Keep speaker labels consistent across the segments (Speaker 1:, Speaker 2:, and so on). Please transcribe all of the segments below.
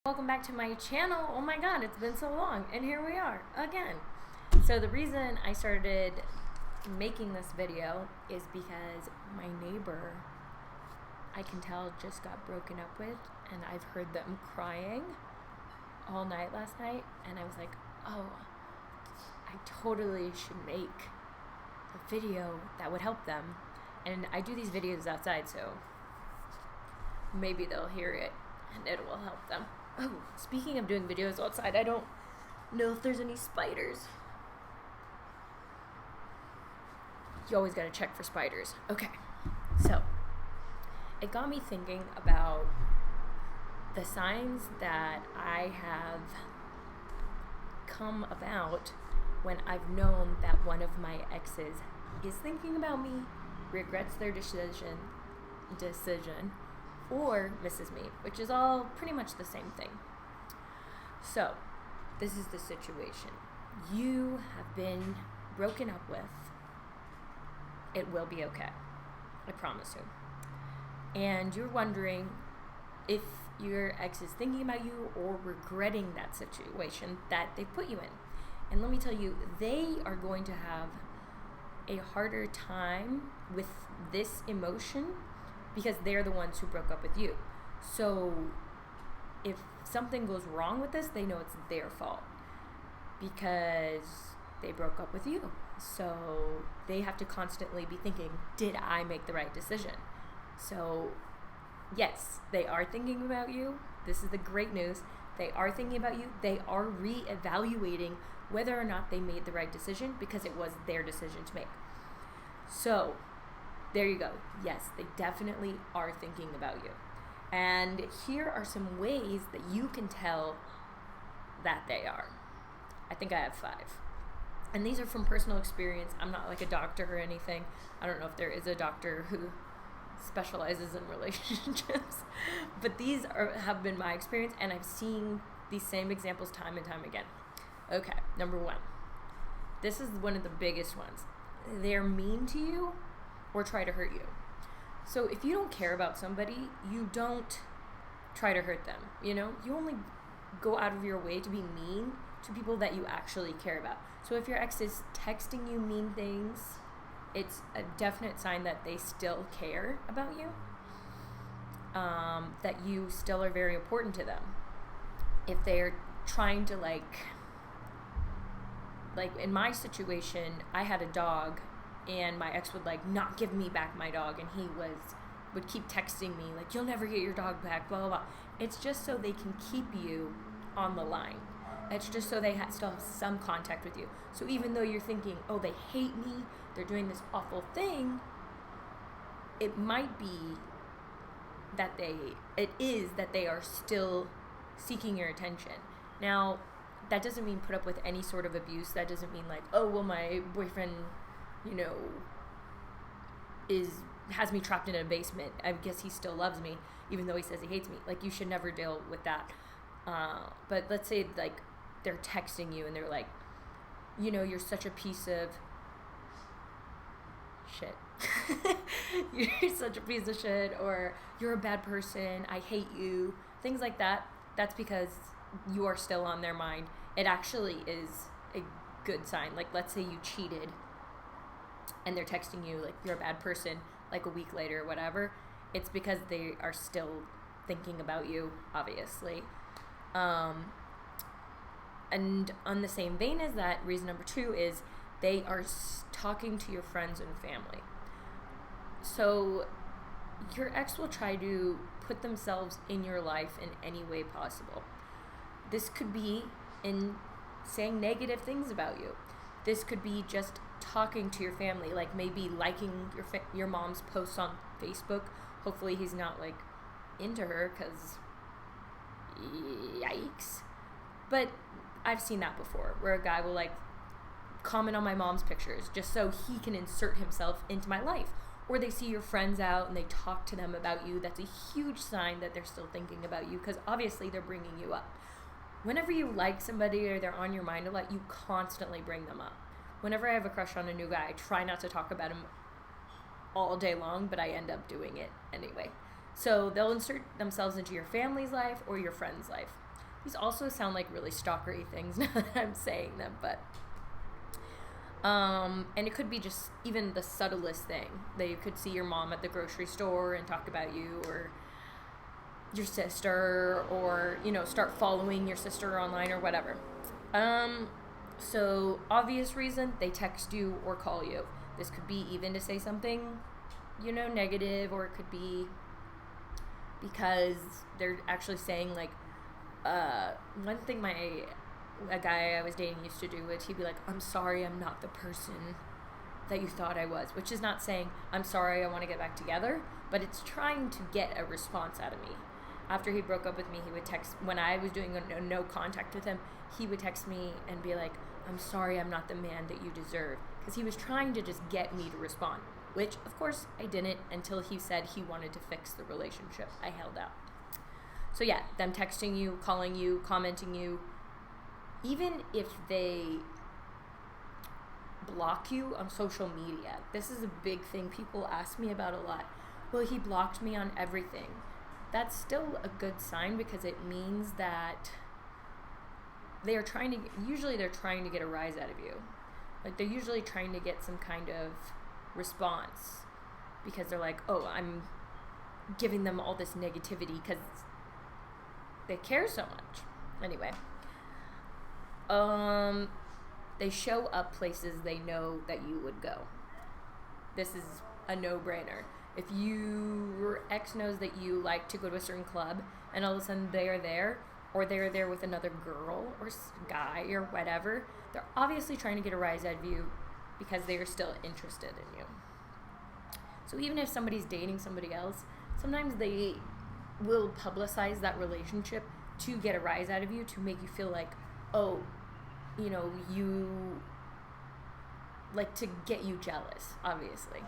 Speaker 1: Welcome back to my channel. Oh my god, it's been so long, and here we are again. So the reason I started making this video is because my neighbor, I can tell, just got broken up with, and I've heard them crying all night last night, and I was like, oh, I totally should make a video that would help them. And I do these videos outside, so maybe they'll hear it and it will help them. Oh, speaking of doing videos outside, I don't know if there's any spiders. You always gotta check for spiders. Okay, so it got me thinking about the signs that I have come about when I've known that one of my exes is thinking about me, regrets their decision, or misses me, which is all pretty much the same thing. So, this is the situation. You have been broken up with. It will be okay. I promise you. And you're wondering if your ex is thinking about you or regretting that situation that they put you in. And let me tell you, they are going to have a harder time with this emotion because they're the ones who broke up with you. So if something goes wrong with this, they know it's their fault because they broke up with you. So they have to constantly be thinking, did I make the right decision? So yes, they are thinking about you. This is the great news. They are thinking about you. They are reevaluating whether or not they made the right decision because it was their decision to make. So there you go. Yes, they definitely are thinking about you. And here are some ways that you can tell that they are. I think I have 5. And these are from personal experience. I'm not like a doctor or anything. I don't know if there is a doctor who specializes in relationships. But these have been my experience, and I've seen these same examples time and time again. Okay, number 1. This is one of the biggest ones. They're mean to you or try to hurt you. So if you don't care about somebody, you don't try to hurt them. You only go out of your way to be mean to people that you actually care about. So if your ex is texting you mean things, it's a definite sign that they still care about you, that you still are very important to them. If they're trying to like in my situation, I had a dog, and my ex would not give me back my dog, and he would keep texting me like, you'll never get your dog back, blah blah blah. It's just so they can keep you on the line. It's just so they still have some contact with you. So even though you're thinking, oh, they hate me, they're doing this awful thing, it might be that they are still seeking your attention. Now, that doesn't mean put up with any sort of abuse. That doesn't mean oh, well, my boyfriend, has me trapped in a basement. I guess he still loves me, even though he says he hates me. You should never deal with that. But let's say, they're texting you and they're like, you're such a piece of shit. You're such a piece of shit, or you're a bad person, I hate you, things like that. That's because you are still on their mind. It actually is a good sign. Let's say you cheated and they're texting you you're a bad person a week later or whatever. It's because they are still thinking about you, obviously. And on the same vein as that, reason number 2 is they are talking to your friends and family. So your ex will try to put themselves in your life in any way possible. This could be in saying negative things about you. This could be just talking to your family, maybe liking your mom's posts on Facebook. Hopefully he's not into her, because yikes. But I've seen that before, where a guy will comment on my mom's pictures just so he can insert himself into my life. Or they see your friends out and they talk to them about you. That's a huge sign that they're still thinking about you, because obviously they're bringing you up. Whenever you like somebody or they're on your mind a lot, you constantly bring them up. Whenever I have a crush on a new guy, I try not to talk about him all day long, but I end up doing it anyway. So they'll insert themselves into your family's life or your friend's life. These also sound like really stalkery things now that I'm saying them, but and it could be just even the subtlest thing. That you could see your mom at the grocery store and talk about you, or your sister, or, you know, start following your sister online or whatever. So obvious reason, they text you or call you. This could be even to say something, you know, negative, or it could be because they're actually saying, like, one thing a guy I was dating used to do was he'd be like, I'm sorry, I'm not the person that you thought I was, which is not saying, I'm sorry, I want to get back together, but it's trying to get a response out of me. After he broke up with me, he would text, when I was doing a no contact with him, he would text me and be like, I'm sorry, I'm not the man that you deserve. Because he was trying to just get me to respond, which, of course, I didn't until he said he wanted to fix the relationship. I held out. So yeah, them texting you, calling you, commenting you, even if they block you on social media. This is a big thing people ask me about a lot. Well, he blocked me on everything. That's still a good sign, because it means that they're trying to get a rise out of you. Like, they're usually trying to get some kind of response, because they're like, oh, I'm giving them all this negativity because they care so much. Anyway, they show up places they know that you would go. This is a no-brainer. If your ex knows that you like to go to a certain club, and all of a sudden they are there, or they're there with another girl or guy or whatever, they're obviously trying to get a rise out of you because they are still interested in you. So even if somebody's dating somebody else, sometimes they will publicize that relationship to get a rise out of you, to make you feel like, oh, you know, you, like, to get you jealous, obviously.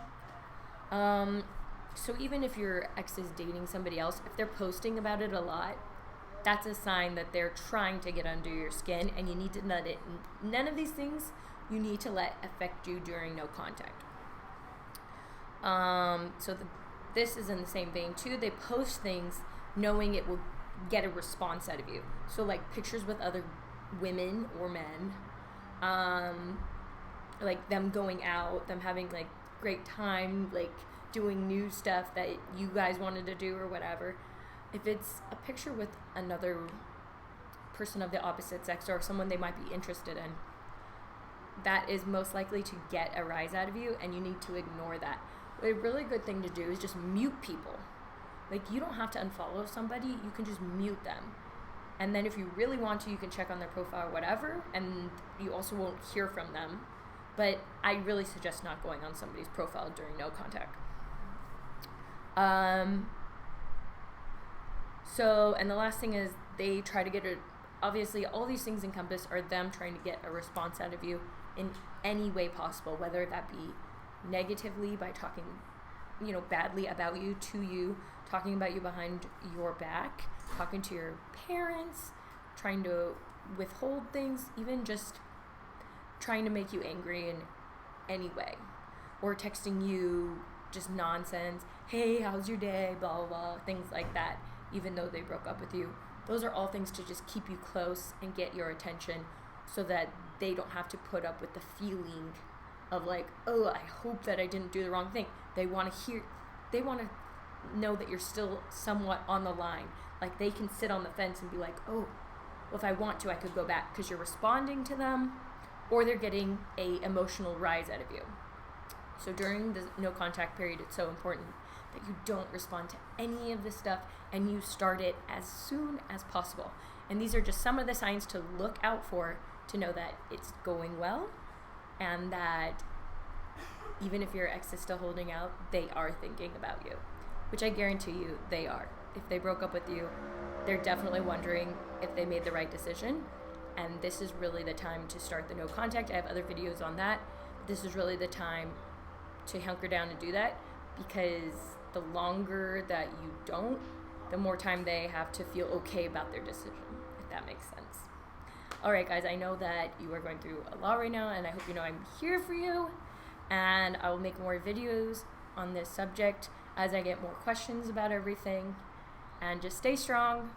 Speaker 1: So even if your ex is dating somebody else, if they're posting about it a lot, that's a sign that they're trying to get under your skin, and you need to let it. None of these things you need to let affect you during no contact. This is in the same vein too. They post things knowing it will get a response out of you. So like pictures with other women or men, like them going out, them having like great time, like doing new stuff that you guys wanted to do or whatever. If it's a picture with another person of the opposite sex or someone they might be interested in, that is most likely to get a rise out of you, and you need to ignore that. A really good thing to do is just mute people. Like, you don't have to unfollow somebody, you can just mute them. And then if you really want to, you can check on their profile or whatever, and you also won't hear from them. But I really suggest not going on somebody's profile during no contact. And the last thing is they try to get obviously all these things encompassed are them trying to get a response out of you in any way possible, whether that be negatively by talking, you know, badly about you to you, talking about you behind your back, talking to your parents, trying to withhold things, even just trying to make you angry in any way, or texting you just nonsense, hey, how's your day, blah, blah, blah, things like that, even though they broke up with you. Those are all things to just keep you close and get your attention, so that they don't have to put up with the feeling of like, oh, I hope that I didn't do the wrong thing. They want to know that you're still somewhat on the line. Like, they can sit on the fence and be like, oh, well, if I want to, I could go back, because you're responding to them, or they're getting a emotional rise out of you. So during the no contact period, it's so important that you don't respond to any of this stuff, and you start it as soon as possible. And these are just some of the signs to look out for, to know that it's going well, and that even if your ex is still holding out, they are thinking about you, which I guarantee you they are. If they broke up with you, they're definitely wondering if they made the right decision, and this is really the time to start the no contact. I have other videos on that. This is really the time to hunker down and do that, because the longer that you don't, the more time they have to feel okay about their decision, if that makes sense. Alright guys, I know that you are going through a lot right now, and I hope you know I'm here for you, and I will make more videos on this subject as I get more questions about everything. And just stay strong,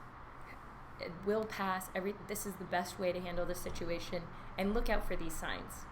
Speaker 1: It will pass. This is the best way to handle the situation, and look out for these signs.